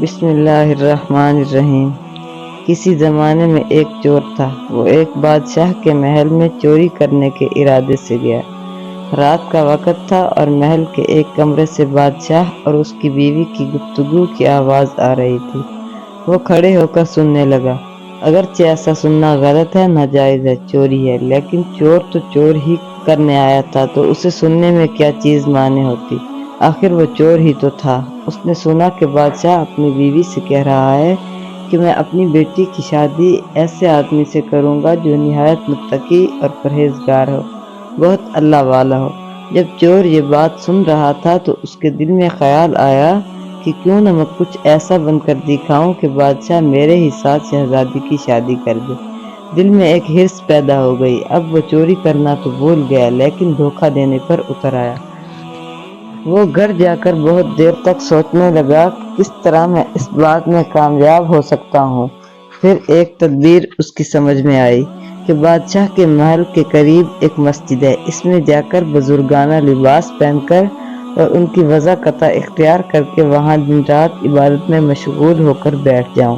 بسم اللہ الرحمن الرحیم۔ کسی زمانے میں ایک چور تھا۔ وہ ایک بادشاہ کے محل میں چوری کرنے کے ارادے سے گیا۔ رات کا وقت تھا اور محل کے ایک کمرے سے بادشاہ اور اس کی بیوی کی گفتگو کی آواز آ رہی تھی۔ وہ کھڑے ہو کر سننے لگا۔ اگرچہ ایسا سننا غلط ہے، ناجائز ہے، چوری ہے، لیکن چور تو چور ہی کرنے آیا تھا تو اسے سننے میں کیا چیز مانے ہوتی؟ آخر وہ چور ہی تو تھا۔ اس نے سنا کہ بادشاہ اپنی بیوی سے کہہ رہا ہے کہ میں اپنی بیٹی کی شادی ایسے آدمی سے کروں گا جو نہایت متقی اور پرہیزگار ہو، بہت اللہ والا ہو۔ جب چور یہ بات سن رہا تھا تو اس کے دل میں خیال آیا کہ کیوں نہ میں کچھ ایسا بن کر دکھاؤں کہ بادشاہ میرے ہی ساتھ شہزادی کی شادی کر دے۔ دل میں ایک حرص پیدا ہو گئی۔ اب وہ چوری کرنا تو بھول گیا، لیکن دھوکہ دینے پر اتر آیا۔ وہ گھر جا کر بہت دیر تک سوچنے لگا کس طرح میں اس بات میں کامیاب ہو سکتا ہوں۔ پھر ایک تدبیر اس کی سمجھ میں آئی کہ بادشاہ کے محل کے قریب ایک مسجد ہے، اس میں جا کر بزرگانہ لباس پہن کر اور ان کی وضاقت اختیار کر کے وہاں دن رات عبادت میں مشغول ہو کر بیٹھ جاؤں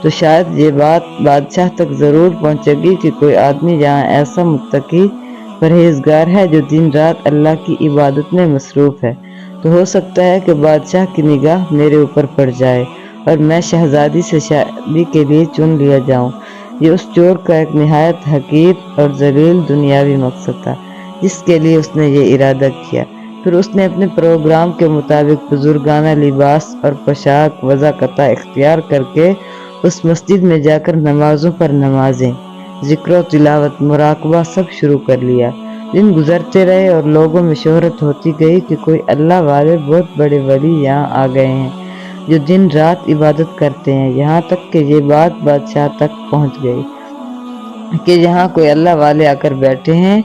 تو شاید یہ بات بادشاہ تک ضرور پہنچے گی کہ کوئی آدمی یہاں ایسا متقی پرہیزگار ہے جو دن رات اللہ کی عبادت میں مصروف ہے، تو ہو سکتا ہے کہ بادشاہ کی نگاہ میرے اوپر پڑ جائے اور میں شہزادی سے شادی کے لیے چن لیا جاؤں۔ یہ اس چور کا ایک نہایت حقیر اور ذلیل دنیاوی مقصد تھا جس کے لیے اس نے یہ ارادہ کیا۔ پھر اس نے اپنے پروگرام کے مطابق بزرگانہ لباس اور پوشاک وضاقت اختیار کر کے اس مسجد میں جا کر نمازوں پر نمازیں، ذکر و تلاوت، مراقبہ سب شروع کر لیا۔ دن گزرتے رہے اور لوگوں میں شہرت ہوتی گئی کہ کوئی اللہ والے بہت بڑے ولی یہاں آ گئے ہیں جو دن رات عبادت کرتے ہیں۔ یہاں تک کہ یہ بات بادشاہ تک پہنچ گئی کہ یہاں کوئی اللہ والے آ کر بیٹھے ہیں،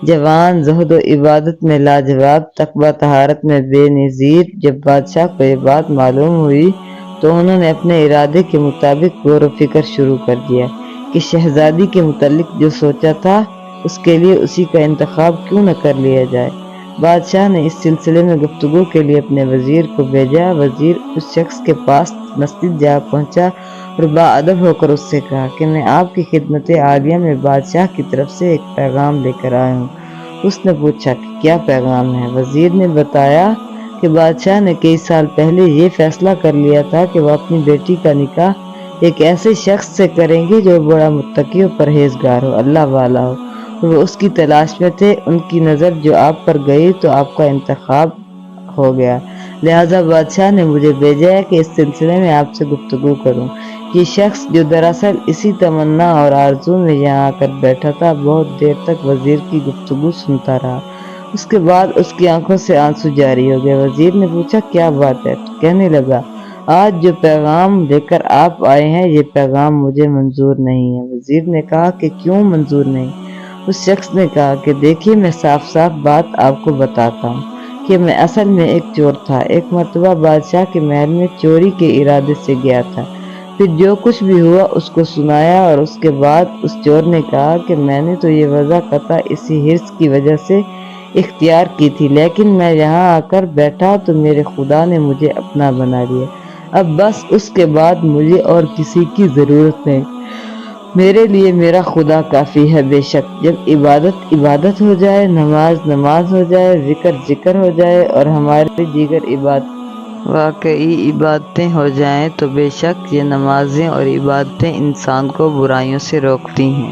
جوان، زہد و عبادت میں لاجواب، تقویٰ طہارت میں بے نظیر۔ جب بادشاہ کو یہ بات معلوم ہوئی تو انہوں نے اپنے ارادے کے مطابق غور و فکر شروع کر دیا کہ شہزادی کے متعلق جو سوچا تھا اس کے لیے اسی کا انتخاب کیوں نہ کر لیا جائے۔ بادشاہ نے اس سلسلے میں گفتگو کے لیے اپنے وزیر کو بھیجا۔ وزیر اس شخص کے پاس مسجد جا پہنچا اور باادب ہو کر اس سے کہا کہ میں آپ کی خدمت عالیہ میں بادشاہ کی طرف سے ایک پیغام لے کر آیا ہوں۔ اس نے پوچھا کہ کیا پیغام ہے؟ وزیر نے بتایا کہ بادشاہ نے کئی سال پہلے یہ فیصلہ کر لیا تھا کہ وہ اپنی بیٹی کا نکاح ایک ایسے شخص سے کریں گے جو بڑا متقی و پرہیزگار ہو، اللہ والا ہو، اور وہ اس کی تلاش میں تھے۔ ان کی نظر جو آپ پر گئی تو آپ کا انتخاب ہو گیا، لہذا بادشاہ نے مجھے بھیجا ہے کہ اس سلسلے میں آپ سے گفتگو کروں۔ یہ شخص جو دراصل اسی تمنا اور آرزو میں یہاں آ کر بیٹھا تھا، بہت دیر تک وزیر کی گفتگو سنتا رہا۔ اس کے بعد اس کی آنکھوں سے آنسو جاری ہو گئے۔ وزیر نے پوچھا کیا بات ہے؟ تو کہنے لگا آج جو پیغام لے کر آپ آئے ہیں یہ پیغام مجھے منظور نہیں ہے۔ وزیر نے کہا کہ کیوں منظور نہیں؟ اس شخص نے کہا کہ دیکھیے میں صاف صاف بات آپ کو بتاتا ہوں کہ میں اصل میں ایک چور تھا۔ ایک مرتبہ بادشاہ کے محل میں چوری کے ارادے سے گیا تھا۔ پھر جو کچھ بھی ہوا اس کو سنایا اور اس کے بعد اس چور نے کہا کہ میں نے تو یہ وضاقت اسی حرص کی وجہ سے اختیار کی تھی، لیکن میں یہاں آ کر بیٹھا تو میرے خدا نے مجھے اپنا بنا لیا۔ اب بس اس کے بعد مجھے اور کسی کی ضرورت نہیں، میرے لیے میرا خدا کافی ہے۔ بے شک جب عبادت عبادت ہو جائے، نماز نماز ہو جائے، ذکر ذکر ہو جائے اور ہماری دیگر عبادت واقعی عبادتیں ہو جائیں تو بے شک یہ نمازیں اور عبادتیں انسان کو برائیوں سے روکتی ہیں۔